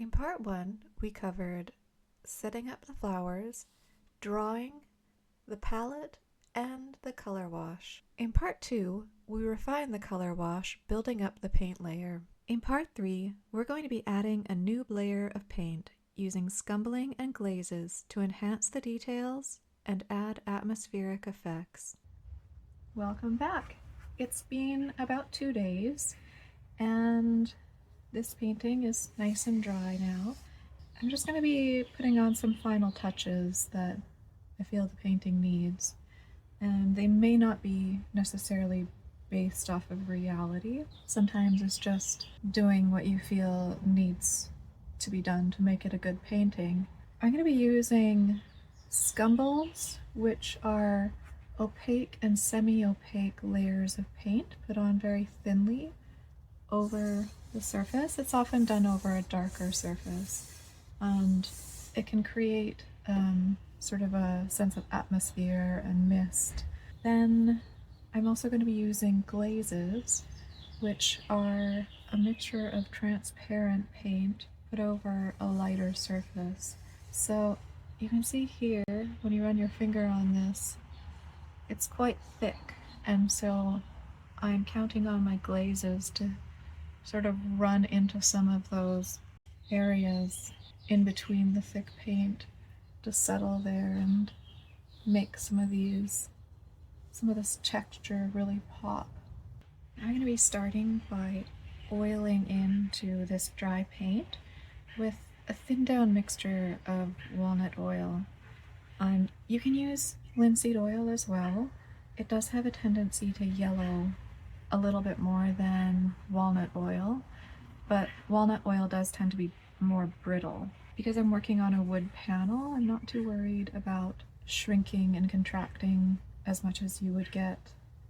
In part one, we covered setting up the flowers, drawing, the palette, and the color wash. In part two, we refined the color wash, building up the paint layer. In part three, we're going to be adding a new layer of paint using scumbling and glazes to enhance the details and add atmospheric effects. Welcome back. It's been about 2 days and this painting is nice and dry now. I'm just going to be putting on some final touches that I feel the painting needs, and they may not be necessarily based off of reality. Sometimes it's just doing what you feel needs to be done to make it a good painting. I'm going to be using scumbles, which are opaque and semi-opaque layers of paint put on very thinly over the surface. It's often done over a darker surface, and it can create sort of a sense of atmosphere and mist. Then I'm also going to be using glazes, which are a mixture of transparent paint put over a lighter surface. So you can see here, when you run your finger on this, it's quite thick, and so I'm counting on my glazes to sort of run into some of those areas in between the thick paint to settle there and make some of this texture really pop. I'm going to be starting by oiling into this dry paint with a thinned down mixture of walnut oil. You can use linseed oil as well. It does have a tendency to yellow a little bit more than walnut oil, but walnut oil does tend to be more brittle. Because I'm working on a wood panel, I'm not too worried about shrinking and contracting as much as you would get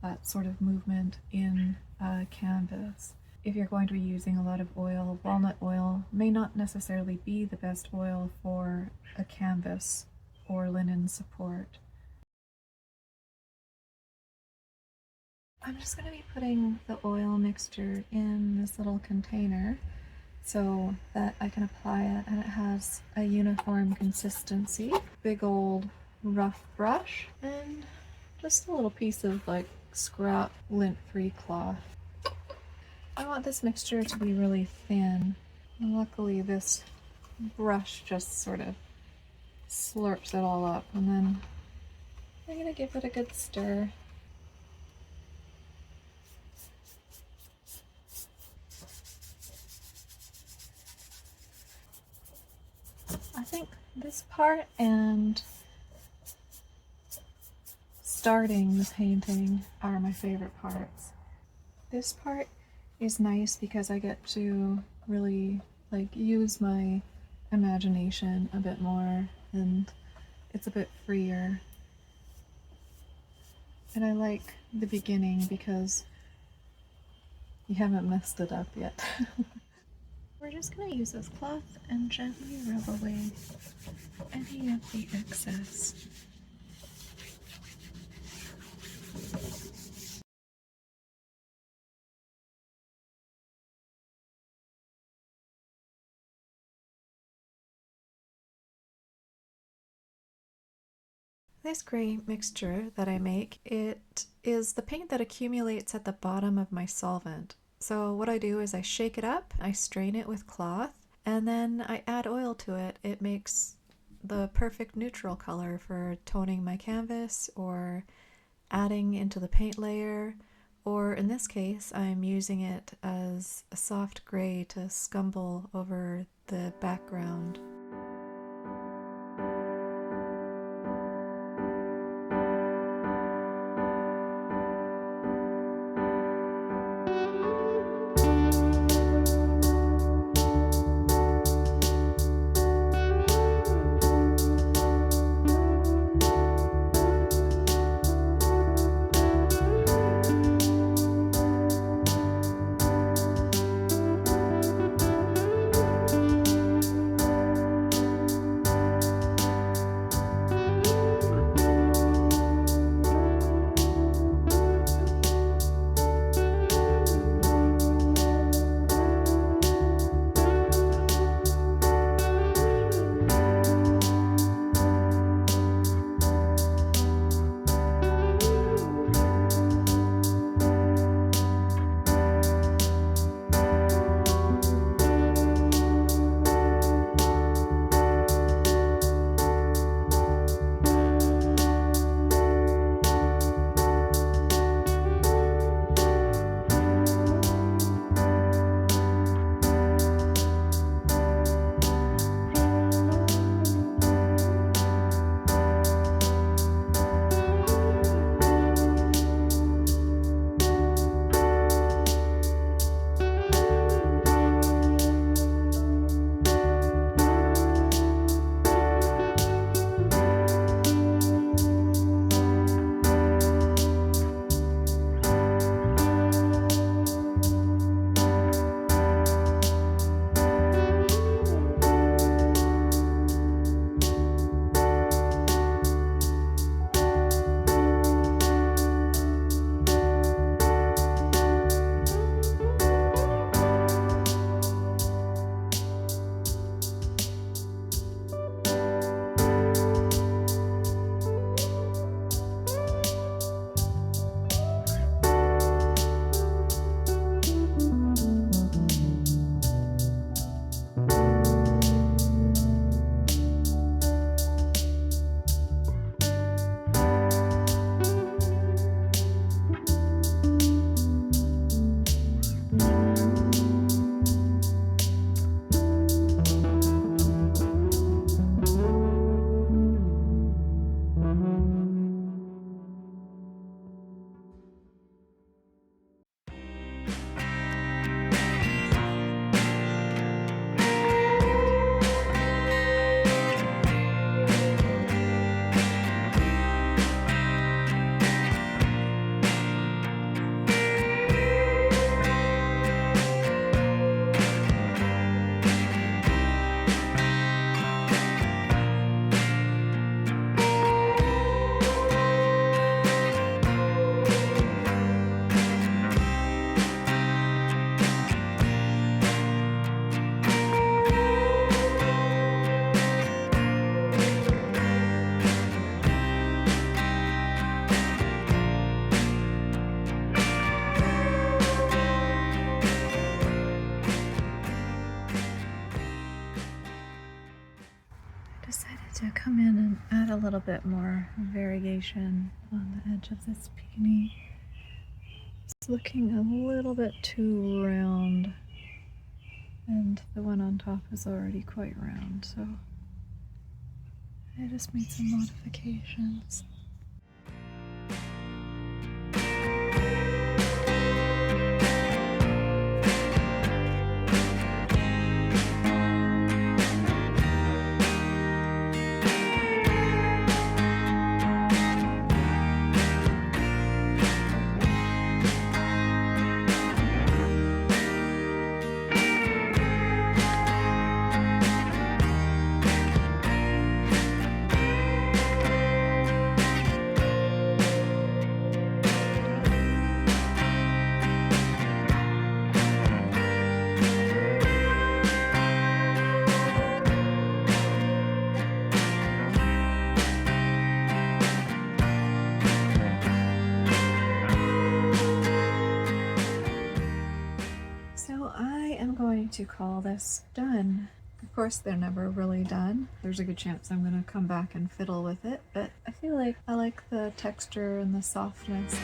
that sort of movement in a canvas. If you're going to be using a lot of oil, walnut oil may not necessarily be the best oil for a canvas or linen support. I'm just going to be putting the oil mixture in this little container so that I can apply it and it has a uniform consistency. Big old rough brush and just a little piece of like scrap lint-free cloth. I want this mixture to be really thin. And luckily this brush just sort of slurps it all up, and then I'm going to give it a good stir. I think this part and starting the painting are my favorite parts. This part is nice because I get to really use my imagination a bit more, and it's a bit freer. And I like the beginning because you haven't messed it up yet. We're just going to use this cloth and gently rub away any of the excess. This gray mixture that I make, it is the paint that accumulates at the bottom of my solvent. So what I do is I shake it up, I strain it with cloth, and then I add oil to it. It makes the perfect neutral color for toning my canvas or adding into the paint layer, or in this case I'm using it as a soft gray to scumble over the background. add a little bit more variegation on the edge of this peony. It's looking a little bit too round, and the one on top is already quite round, so I just made some modifications. So I am going to call this done. Of course, they're never really done. There's a good chance I'm going to come back and fiddle with it, but I feel like I like the texture and the softness.